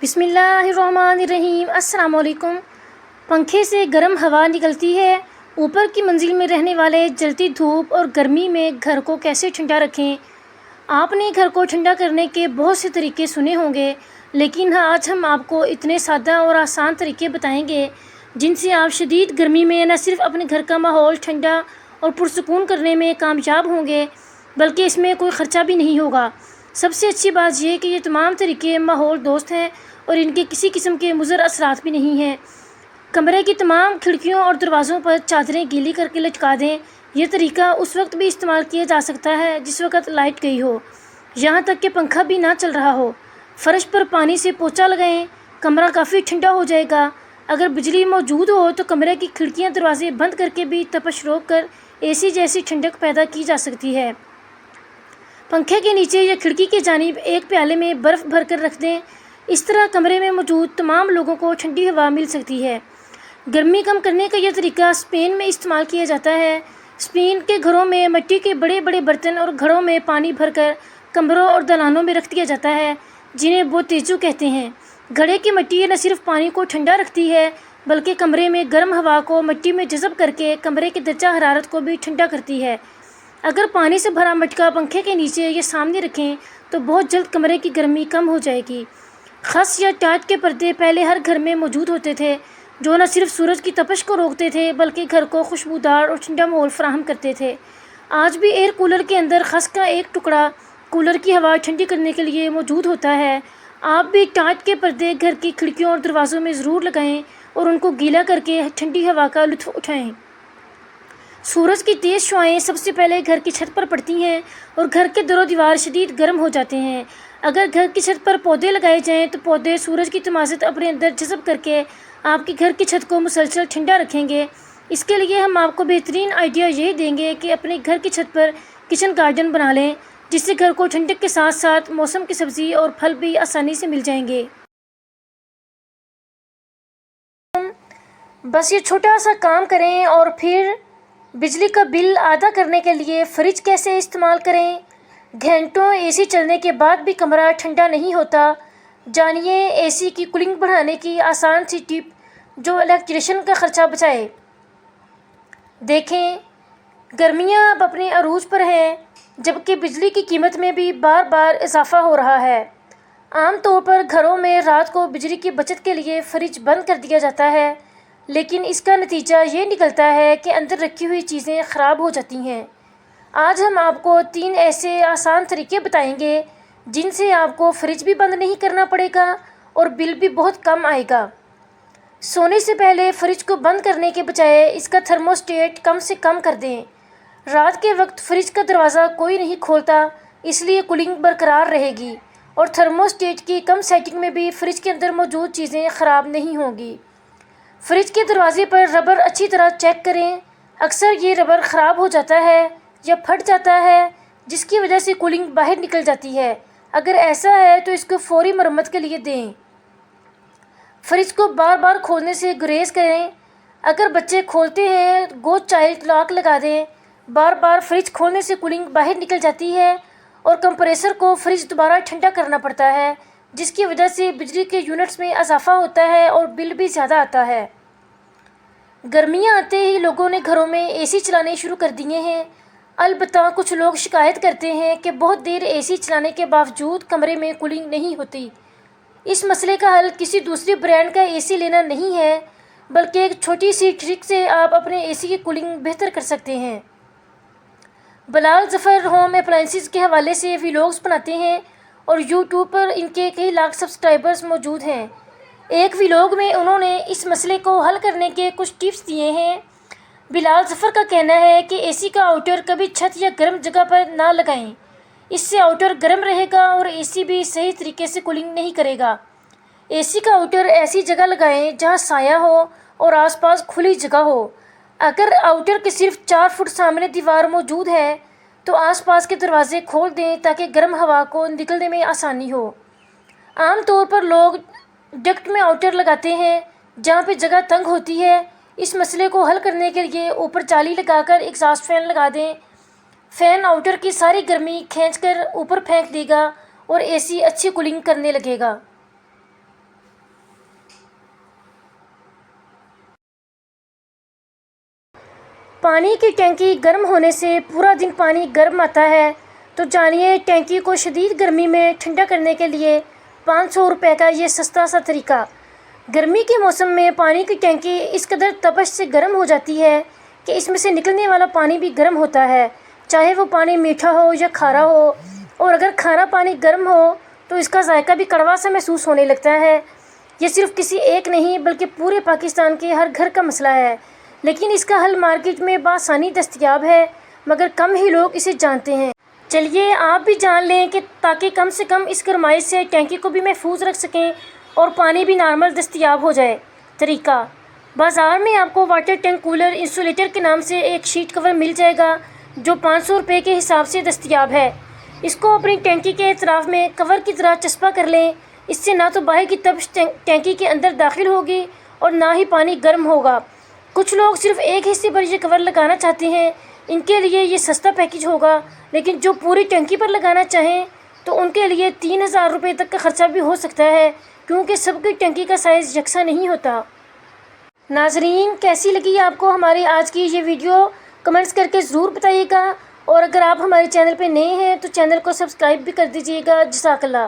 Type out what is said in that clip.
बिस्मिल्लाहिर्रहमानिर्रहीम। अस्सलाम वालेकुम। पंखे से गर्म हवा निकलती है। ऊपर की मंजिल में रहने वाले जलती धूप और गर्मी में घर को कैसे ठंडा रखें। आपने घर को ठंडा करने के बहुत से तरीके सुने होंगे, लेकिन आज हम आपको इतने सादा और आसान तरीके बताएंगे जिनसे आप शदीद गर्मी में न सिर्फ अपने घर का माहौल ठंडा और पुरसुकून करने में कामयाब होंगे, बल्कि इसमें कोई ख़र्चा भी नहीं होगा। सबसे अच्छी बात यह कि ये तमाम तरीके माहौल दोस्त हैं और इनके किसी किस्म के मुज़र असरात भी नहीं हैं। कमरे की तमाम खिड़कियों और दरवाज़ों पर चादरें गीली करके लटका दें। यह तरीका उस वक्त भी इस्तेमाल किया जा सकता है जिस वक्त लाइट गई हो, यहाँ तक कि पंखा भी ना चल रहा हो। फ़र्श पर पानी से पोंछा लगाएं, कमरा काफ़ी ठंडा हो जाएगा। अगर बिजली मौजूद हो तो कमरे की खिड़कियाँ दरवाजे बंद करके भी तपश रोक कर AC जैसी ठंडक पैदा की जा सकती है। पंखे के नीचे या खिड़की की जानिब एक प्याले में बर्फ़ भर कर रख दें। इस तरह कमरे में मौजूद तमाम लोगों को ठंडी हवा मिल सकती है। गर्मी कम करने का यह तरीका स्पेन में इस्तेमाल किया जाता है। स्पेन के घरों में मिट्टी के बड़े बड़े बर्तन और घड़ों में पानी भरकर कमरों और दलानों में रख दिया जाता है, जिन्हें बोतेजू कहते हैं। घड़े की मिट्टी न सिर्फ पानी को ठंडा रखती है, बल्कि कमरे में गर्म हवा को मिट्टी में जज़ब करके कमरे की दर्जा हरारत को भी ठंडा करती है। अगर पानी से भरा मटका पंखे के नीचे या सामने रखें तो बहुत जल्द कमरे की गर्मी कम हो जाएगी। खस या टाट के पर्दे पहले हर घर में मौजूद होते थे, जो न सिर्फ सूरज की तपश को रोकते थे बल्कि घर को खुशबूदार और ठंडा माहौल फराहम करते थे। आज भी एयर कूलर के अंदर खस का एक टुकड़ा कूलर की हवा ठंडी करने के लिए मौजूद होता है। आप भी टाट के पर्दे घर की खिड़कियों और दरवाज़ों में ज़रूर लगाएं और उनको गीला करके ठंडी हवा का लुत्फ़ उठाएँ। सूरज की तेज़ शुआएँ सबसे पहले घर की छत पर पड़ती हैं और घर के दरो दीवार शदीद गर्म हो जाते हैं। अगर घर की छत पर पौधे लगाए जाएं तो पौधे सूरज की तमाज़त अपने अंदर जज़ब करके आपकी घर की छत को मुसलसल ठंडा रखेंगे। इसके लिए हम आपको बेहतरीन आइडिया यही देंगे कि अपने घर की छत पर किचन गार्डन बना लें, जिससे घर को ठंडक के साथ साथ मौसम की सब्ज़ी और फल भी आसानी से मिल जाएंगे। बस ये छोटा सा काम करें और फिर बिजली का बिल आधा करने के लिए फ्रिज कैसे इस्तेमाल करें। घंटों AC चलने के बाद भी कमरा ठंडा नहीं होता। जानिए AC की कूलिंग बढ़ाने की आसान सी टिप जो इलेक्ट्रिशियन का ख़र्चा बचाए। देखें, गर्मियां अब अपने अरूज पर हैं, जबकि बिजली की कीमत में भी बार बार इजाफ़ा हो रहा है। आम तौर पर घरों में रात को बिजली की बचत के लिए फ्रिज बंद कर दिया जाता है, लेकिन इसका नतीजा ये निकलता है कि अंदर रखी हुई चीज़ें ख़राब हो जाती हैं। आज हम आपको 3 ऐसे आसान तरीके बताएंगे जिनसे आपको फ्रिज भी बंद नहीं करना पड़ेगा और बिल भी बहुत कम आएगा। सोने से पहले फ्रिज को बंद करने के बजाय इसका थर्मोस्टेट कम से कम कर दें। रात के वक्त फ्रिज का दरवाज़ा कोई नहीं खोलता, इसलिए कूलिंग बरकरार रहेगी और थर्मोस्टेट की कम सेटिंग में भी फ्रिज के अंदर मौजूद चीज़ें ख़राब नहीं होंगी। फ्रिज के दरवाजे पर रबर अच्छी तरह चेक करें। अक्सर ये रबर ख़राब हो जाता है या फट जाता है, जिसकी वजह से कूलिंग बाहर निकल जाती है। अगर ऐसा है तो इसको फौरी मरम्मत के लिए दें। फ्रिज को बार बार खोलने से गुरेज करें। अगर बच्चे खोलते हैं, गो चाइल्ड लॉक लगा दें। बार बार फ्रिज खोलने से कूलिंग बाहर निकल जाती है और कंप्रेसर को फ्रिज दोबारा ठंडा करना पड़ता है, जिसकी वजह से बिजली के यूनिट्स में इजाफा होता है और बिल भी ज़्यादा आता है। गर्मियाँ आते ही लोगों ने घरों में AC चलाने शुरू कर दिए हैं। अलबत्ता कुछ लोग शिकायत करते हैं कि बहुत देर AC चलाने के बावजूद कमरे में कूलिंग नहीं होती। इस मसले का हल किसी दूसरे ब्रांड का AC लेना नहीं है, बल्कि एक छोटी सी ट्रिक से आप अपने AC की कूलिंग बेहतर कर सकते हैं। बिलाल ज़फ़र होम अप्लायंसेस के हवाले से व्लॉग्स बनाते हैं और YouTube पर इनके कई लाख सब्सक्राइबर्स मौजूद हैं। एक व्लॉग में उन्होंने इस मसले को हल करने के कुछ टिप्स दिए हैं। बिलाल ज़फ़र का कहना है कि AC का आउटर कभी छत या गर्म जगह पर ना लगाएं। इससे आउटर गर्म रहेगा और AC भी सही तरीके से कूलिंग नहीं करेगा। AC का आउटर ऐसी जगह लगाएं जहां साया हो और आसपास खुली जगह हो। अगर आउटर के सिर्फ 4 फुट सामने दीवार मौजूद है तो आसपास के दरवाजे खोल दें ताकि गर्म हवा को निकलने में आसानी हो। आम तौर पर लोग डक्ट में आउटर लगाते हैं जहाँ पे जगह तंग होती है। इस मसले को हल करने के लिए ऊपर जाली लगाकर एग्जॉस्ट फैन लगा दें। फ़ैन आउटर की सारी गर्मी खींचकर ऊपर फेंक देगा और AC अच्छी कूलिंग करने लगेगा। پانی کی ٹینکی گرم ہونے سے پورا دن پانی گرم آتا ہے، تو جانیے ٹینکی کو شدید گرمی میں ٹھنڈا کرنے کے لیے 500 روپے کا یہ سستا سا طریقہ۔ گرمی کے موسم میں پانی کی ٹینکی اس قدر تپش سے گرم ہو جاتی ہے کہ اس میں سے نکلنے والا پانی بھی گرم ہوتا ہے، چاہے وہ پانی میٹھا ہو یا کھارا ہو، اور اگر کھارا پانی گرم ہو تو اس کا ذائقہ بھی کڑوا سا محسوس ہونے لگتا ہے۔ یہ صرف کسی ایک نہیں بلکہ پورے پاکستان کے ہر گھر کا مسئلہ ہے، لیکن اس کا حل مارکیٹ میں بآسانی دستیاب ہے، مگر کم ہی لوگ اسے جانتے ہیں۔ چلیے آپ بھی جان لیں کہ تاکہ کم سے کم اس گرمائی سے ٹینکی کو بھی محفوظ رکھ سکیں اور پانی بھی نارمل دستیاب ہو جائے۔ طریقہ: بازار میں آپ کو واٹر ٹینک کولر انسولیٹر کے نام سے ایک شیٹ کور مل جائے گا جو 500 روپے کے حساب سے دستیاب ہے۔ اس کو اپنی ٹینکی کے اطراف میں کور کی طرح چسپاں کر لیں، اس سے نہ تو باہر کی تپش ٹینکی کے اندر داخل ہوگی اور نہ ہی پانی گرم ہوگا۔ کچھ لوگ صرف ایک حصے پر یہ کور لگانا چاہتے ہیں، ان کے لیے یہ سستا پیکج ہوگا، لیکن جو پوری ٹینکی پر لگانا چاہیں تو ان کے لیے 3000 روپے تک کا خرچہ بھی ہو سکتا ہے، کیونکہ سب کی ٹینکی کا سائز یکساں نہیں ہوتا۔ ناظرین، کیسی لگی آپ کو ہماری آج کی یہ ویڈیو؟ کمنٹس کر کے ضرور بتائیے گا، اور اگر آپ ہمارے چینل پہ نئے ہیں تو چینل کو سبسکرائب بھی کر دیجیے گا۔ جزاک اللہ۔